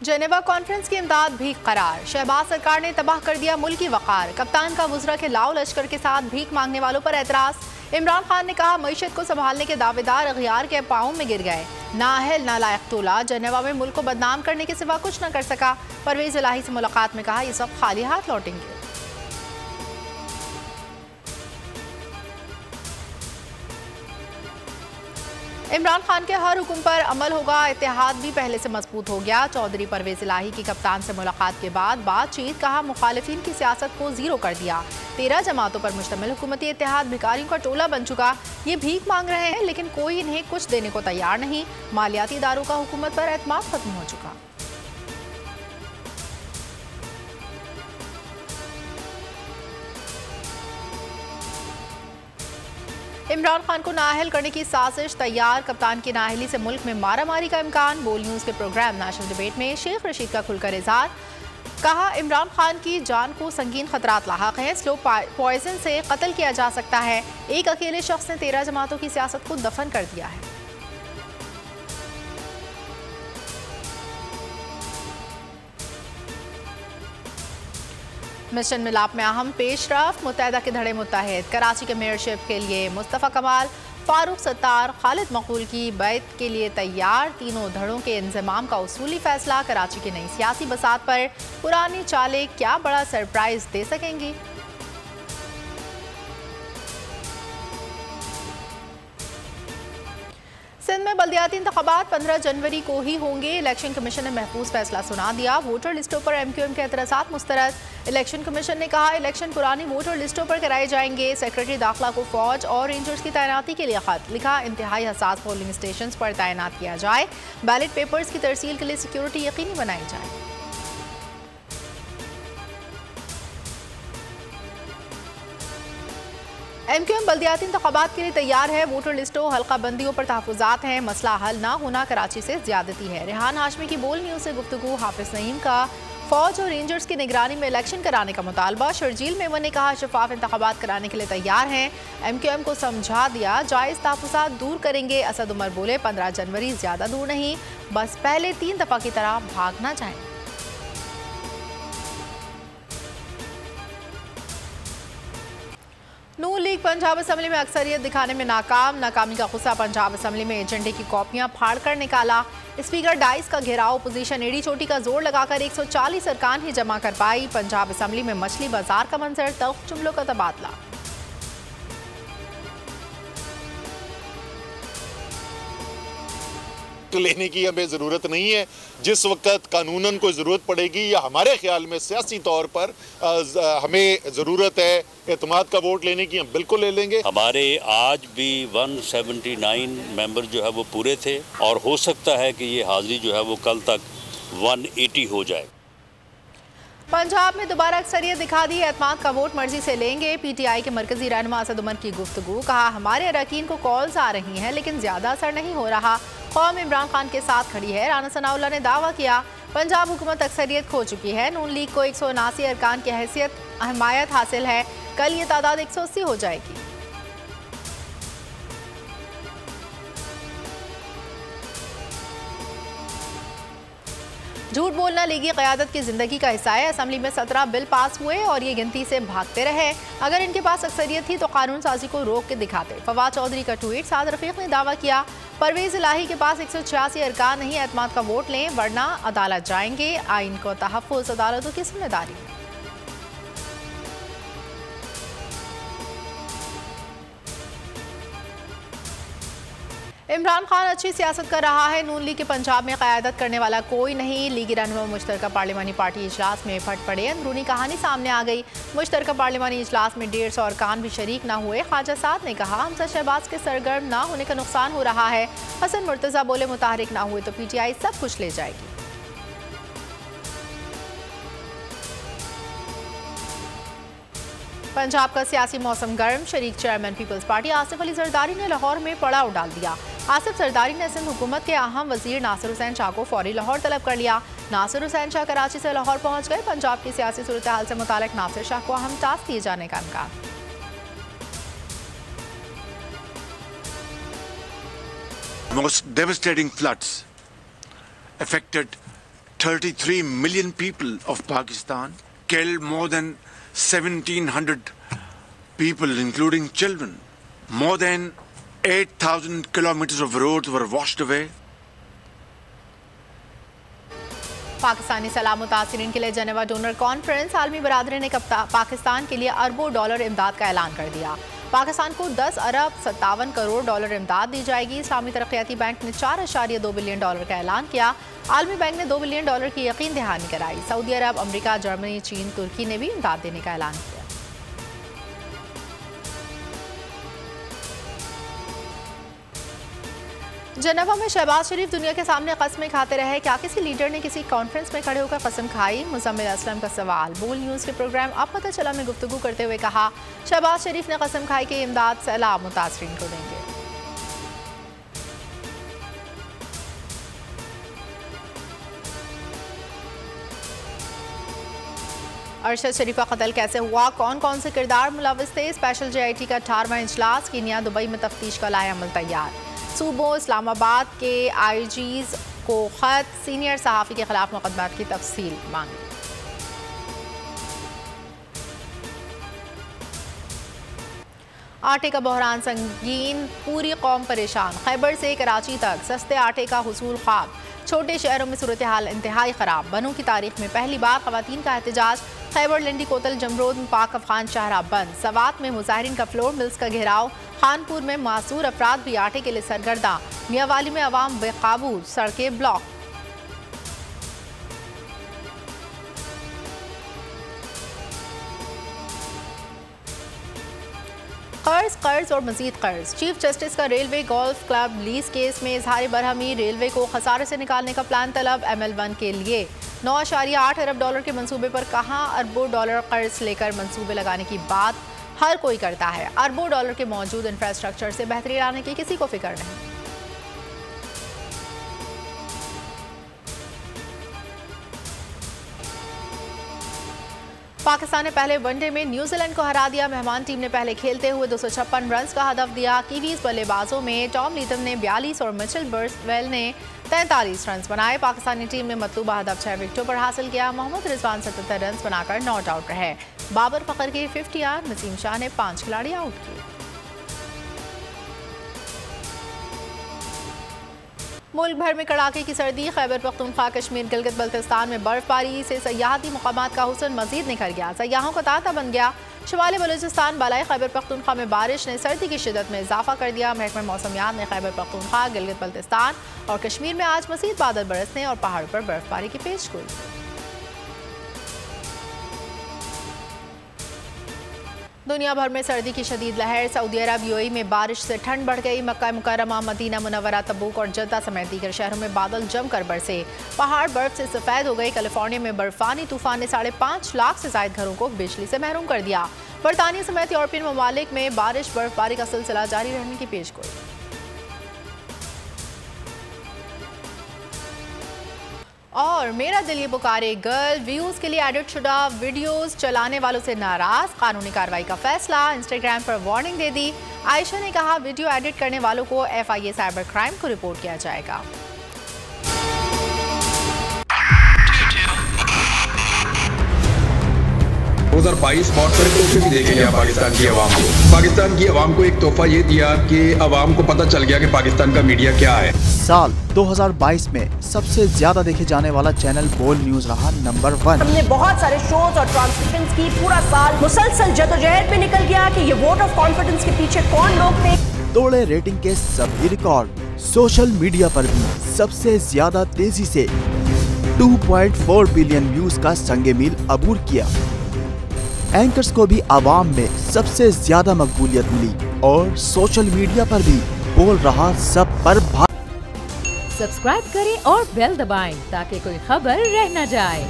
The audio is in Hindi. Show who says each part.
Speaker 1: जेनेवा कॉन्फ्रेंस की इमदाद भीख करार। शहबाज सरकार ने तबाह कर दिया मुल्की वक़ार। कप्तान का वुज़रा के लाओ लश्कर के साथ भीख मांगने वालों पर एतराज़। इमरान खान ने कहा मईशत को संभालने के दावेदार अगयार के पाँव में गिर गए। नाअहल नालायक टोला जेनेवा में मुल्क को बदनाम करने के सिवा कुछ न कर सका। परवेज इलाही से मुलाकात में कहा ये सब खाली हाथ लौटेंगे। इमरान खान के हर हुक्म पर अमल होगा। इत्तेहाद भी पहले से मजबूत हो गया। चौधरी परवेज इलाही की कप्तान से मुलाकात के बाद बातचीत। कहा मुखालिफिन की सियासत को जीरो कर दिया। 13 जमातों पर मुश्तमिल हुकूमती इत्तेहाद भिखारियों का टोला बन चुका। ये भीख मांग रहे हैं लेकिन कोई इन्हें कुछ देने को तैयार नहीं। मालियाती इदारों का हुकूमत पर एतमाद खत्म हो चुका। इमरान खान को नाअहल करने की साजिश तैयार। कप्तान की नाअहली से मुल्क में मारामारी का इम्कान। बोल न्यूज़ के प्रोग्राम नेशनल डिबेट में शेख रशीद का खुलकर इजहार। कहा इमरान खान की जान को संगीन खतरात लाहक हैं। स्लो पॉइजन से कत्ल किया जा सकता है। एक अकेले शख्स ने 13 जमातों की सियासत को दफन कर दिया है। मिशन मिलाप में अहम पेशरफ। मुत्तहदा के धड़े मुत्तहिद। कराची के मेयरशिप के लिए मुस्तफ़ा कमाल, फारूक सत्तार, खालिद मकबूल की बैत के लिए तैयार। तीनों धड़ों के इंजमाम का उसूली फैसला। कराची की नई सियासी बसात पर पुरानी चालें क्या बड़ा सरप्राइज दे सकेंगी। सिंध में बल्दियाती इंतखाबात 15 जनवरी को ही होंगे। इलेक्शन कमीशन ने महफूज फैसला सुना दिया। वोटर लिस्टों पर MQM के एतराज़ात मुस्तरद। इलेक्शन कमीशन ने कहा इलेक्शन पुरानी वोटर लिस्टों पर कराए जाएंगे। सेक्रेटरी दाखिला को फौज और रेंजर्स की तैनाती के लिए खत लिखा। इंतहाई हसास पोलिंग स्टेशन पर तैनात किया जाए। बैलेट पेपर्स की तरसील के लिए सिक्योरिटी यकीनी बनाई जाए। MQM बल्दियाती इंतखाबात के लिए तैयार है। वोटर लिस्टों हल्का बंदियों पर तहफ़्फ़ुज़ात हैं। मसला हल ना होना कराची से ज्यादती है। रेहान हाशमी की बोल न्यूज़ से गुफ्तगू। हाफिज नईम का फौज और रेंजर्स की निगरानी में इलेक्शन कराने का मुतालबा। शर्जील मेमन ने कहा शफाफ इंतखाबात कराने के लिए तैयार हैं। MQM को समझा दिया जायज़ तहफ़्फ़ुज़ात दूर करेंगे। असद उमर बोले 15 जनवरी ज़्यादा दूर नहीं, बस पहले 3 दफ़ा की तरह भाग ना जाएं। नून लीग पंजाब असम्बली में अक्सरियत दिखाने में नाकामी का गुस्सा। पंजाब असम्बली में एजेंडे की कॉपियां फाड़ कर निकाला। स्पीकर डाइस का घेराव। अपोजिशन एड़ी चोटी का जोर लगाकर 140 अरकान ही जमा कर पाई। पंजाब असम्बली में मछली बाजार का मंजर। तल्ख जुमलों का तबादला।
Speaker 2: लेने की हमें ज़रूरत नहीं है। जिस वक्त कानूनन को ज़रूरत पड़ेगी या हमारे ख्याल में सियासी तौर पर हमें ज़रूरत है एतमाद का वोट लेने की, हम बिल्कुल ले लेंगे।
Speaker 3: हमारे आज भी 179 मेंबर जो है वो पूरे थे और हो सकता है कि ये हाजिरी जो है वो कल तक 180 हो जाए।
Speaker 1: पंजाब में दोबारा अक्सरियत दिखा दी। एतमाद का वोट मर्जी से लेंगे। PTI के मरकजी रहनुमा असद उमर की गुफ्तगू। कहा हमारे अरकान को कॉल्स आ रही हैं लेकिन ज्यादा असर नहीं हो रहा। कौम इमरान खान के साथ खड़ी है। राना सनाउल्लाह ने दावा किया पंजाब हुकूमत अक्सरियत खो चुकी है। नून लीग को 179 अरकान की हैसियत हमायत हासिल है। कल ये तादाद 180 हो जाएगी। झूठ बोलना लीगी क़यादत की जिंदगी का हिस्सा है। असम्बली में 17 बिल पास हुए और ये गिनती से भागते रहे। अगर इनके पास अक्सरियत थी तो कानून साजी को रोक के दिखाते। फवाद चौधरी का ट्वीट। साद रफीक ने दावा किया परवेज इलाही के पास 186 अरकान नहीं, एतमाद का वोट लें वरना अदालत जाएंगे। आइन को तहफ़्फ़ुज़ अदालतों की जिम्मेदारी है। इमरान खान अच्छी सियासत कर रहा है। नून लीग के पंजाब में क़यादत करने वाला कोई नहीं। लीगी रहनुमा मुश्तरका पार्लिमानी पार्टी इजलास में फट पड़े। अंदरूनी कहानी सामने आ गई। मुश्तरका पार्लिमानी इजलास में 150 अरकान भी शरीक ना हुए। ख्वाजा साद ने कहा हमजा शहबाज के सरगर्म ना होने का नुकसान हो रहा है। हसन मुर्तज़ा बोले मुताहरिक ना हुए तो PTI सब कुछ ले जाएगी। पंजाब का सियासी मौसम गर्म। शरीक चेयरमैन पीपल्स पार्टी आसिफ अली जरदारी ने लाहौर में पड़ाव डाल दिया। आसिफ जरदारी ने सिंध हुकूमत के अहम वजीर नासिर हुसैन शाह को फौरी लाहौर तलब कर लिया। नासिर हुसैन शाह कराची से लाहौर पहुंच गए। पंजाब की सियासी सूरत हाल से मुतालिक नासिर शाह को अहम टास्क दिए जाने का इम्कान।
Speaker 4: Most devastating floods affected 33 million people of Pakistan, killed more than 1,700 people, including children. More than 8,000 kilometers of roads were washed away.
Speaker 1: Pakistani सलाम मुतासिरीन के लिए जेनेवा डोनर कॉन्फ्रेंस, आलमी बरादरी ने पाकिस्तान के लिए अरबों डॉलर इमदाद का ऐलान कर दिया। पाकिस्तान को 10 अरब 57 करोड़ डॉलर इमदाद दी जाएगी। इस्लामी तरक्याती बैंक ने 4.2 बिलियन डॉलर का ऐलान किया। आलमी बैंक ने 2 बिलियन डॉलर की यकीन दहानी कराई। सऊदी अरब, अमेरिका, जर्मनी, चीन, तुर्की ने भी इमदाद देने का ऐलान किया। जेनेवा में शहबाज शरीफ दुनिया के सामने कस्में खाते रहे, क्या किसी लीडर ने किसी कॉन्फ्रेंस में खड़े होकर कसम खाई? मुजम्मिल असलम का सवाल। बोल न्यूज़ के प्रोग्राम अब पता चला में गुफ्तगू करते हुए कहा, शहबाज शरीफ ने कसम खाई कि इमदाद सलाम मुतासरीन को देंगे। अरशद शरीफ का कत्ल कैसे हुआ, कौन कौन से किरदार मुलविस थे? स्पेशल JIT का 18वां इजलास, कीनिया, दुबई में तफ्तीश का लाया अमल तैयार। सूबों, इस्लामाबाद के IGs को खत, सीनियर सहाफ़ी के खिलाफ मुकदमात की तफसील मांगी। आटे का बहरान संगीन, पूरी कौम परेशान। खैबर से कराची तक सस्ते आटे का हुसूल ख्वाब। छोटे शहरों में सूरत हाल इंतहाई ख़राब। बनों की तारीख में पहली बार ख़वातीन का एहतजाज। खैबर, लिंडी, कोतल, जमरोद में पाक अफगान शाहराह बंद। सवात में मुजाहिरीन का फ्लोर मिल्स का घेराव। खानपुर में मासूर अफराद भी आटे के लिए सरगर्दा। मियावाली में अवाम बेकाबू, सड़कें ब्लॉक। कर्ज और मजीद कर्ज। चीफ जस्टिस का railway golf club lease case में इजहार बरहमी। रेलवे को खसारे से निकालने का प्लान तलब। ML1 के लिए 9.8 अरब डॉलर के मंसूबे पर कहां अरबों डॉलर कर्ज लेकर मंसूबे लगाने की बात हर कोई करता है। अरबों डॉलर के मौजूद इंफ्रास्ट्रक्चर से बेहतरी लाने की किसी को फिक्र नहीं। पाकिस्तान ने पहले वनडे में न्यूजीलैंड को हरा दिया। मेहमान टीम ने पहले खेलते हुए 256 रन का हदफ दिया। कीवीज बल्लेबाजों में टॉम लीथम ने 42 और मिचेल बर्सवेल ने 43 रन बनाए। पाकिस्तानी टीम ने मतलूबा हदफ 6 विकेटों पर हासिल किया। मोहम्मद रिजवान 77 रन बनाकर नॉट आउट रहे। बाबर फखर के 50 आर, नसीम शाह ने 5 खिलाड़ी आउट किए। मुल्क भर में कड़ाके की सर्दी। खैबर पख्तूनख्वा, कश्मीर, गिलगित बल्तिस्तान में बर्फबारी से सयाहती मकामात का हुस्न मजीद निखर गया। सयाहों का तांता बन गया। शुमाली बलूचिस्तान, बालाई खैबर पख्तूनख्वा में बारिश ने सर्दी की शिद्दत में इजाफा कर दिया। महकमा मौसमियात ने खैबर पख्तूनख्वा, गिलगित बल्तिस्तान और कश्मीर में आज मजीद बादल बरसने और पहाड़ों पर बर्फबारी की पेशगोई। दुनिया भर में सर्दी की शदीद लहर। सऊदी अरब, UAE में बारिश से ठंड बढ़ गई। मक्का मुकर्रमा, मदीना मुनव्वरा, तबूक और जद्दा समेत दीगर शहरों में बादल जमकर बरसे। पहाड़ बर्फ से सफेद हो गए। कैलिफोर्निया में बर्फानी तूफान ने 5.5 लाख से ज्यादा घरों को बिजली से महरूम कर दिया। बरतानिया समेत यूरोपियन ममालिक में बारिश बर्फबारी का सिलसिला जारी रहने की पेशगोई। और मेरा दिल ये पुकारे गर्ल, व्यूज के लिए एडिट शुदा वीडियोस चलाने वालों से नाराज। कानूनी कार्रवाई का फैसला। इंस्टाग्राम पर वार्निंग दे दी। आयशा ने कहा, वीडियो एडिट करने वालों को FIA साइबर क्राइम को रिपोर्ट किया जाएगा।
Speaker 5: 2022 बहुत सारे तोहफे भी देखे गया पाकिस्तान की आवाम को। पाकिस्तान की आवाम को एक तोहफा ये दिया कि आवाम को पता चल गया कि पाकिस्तान का मीडिया क्या है।
Speaker 6: साल 2022 में सबसे ज्यादा देखे जाने वाला चैनल बोल न्यूज रहा नंबर 1।
Speaker 7: हमने बहुत सारे शोज और ट्रांसमिशंस की। पूरा साल मुसलसल जदोजहद में निकल गया कि ये वोट ऑफ कॉन्फिडेंस के पीछे कौन लोग थे।
Speaker 6: तोड़े रेटिंग के सभी रिकॉर्ड। सोशल मीडिया पर भी सबसे ज्यादा तेजी से 2.4 बिलियन व्यूज का संगे मील अबूर किया। एंकर्स को भी आवाम में सबसे ज्यादा मकबूलियत मिली और सोशल मीडिया पर भी बोल रहा सब पर
Speaker 8: सब्सक्राइब करें और बेल दबाएं ताकि कोई खबर रह न जाए।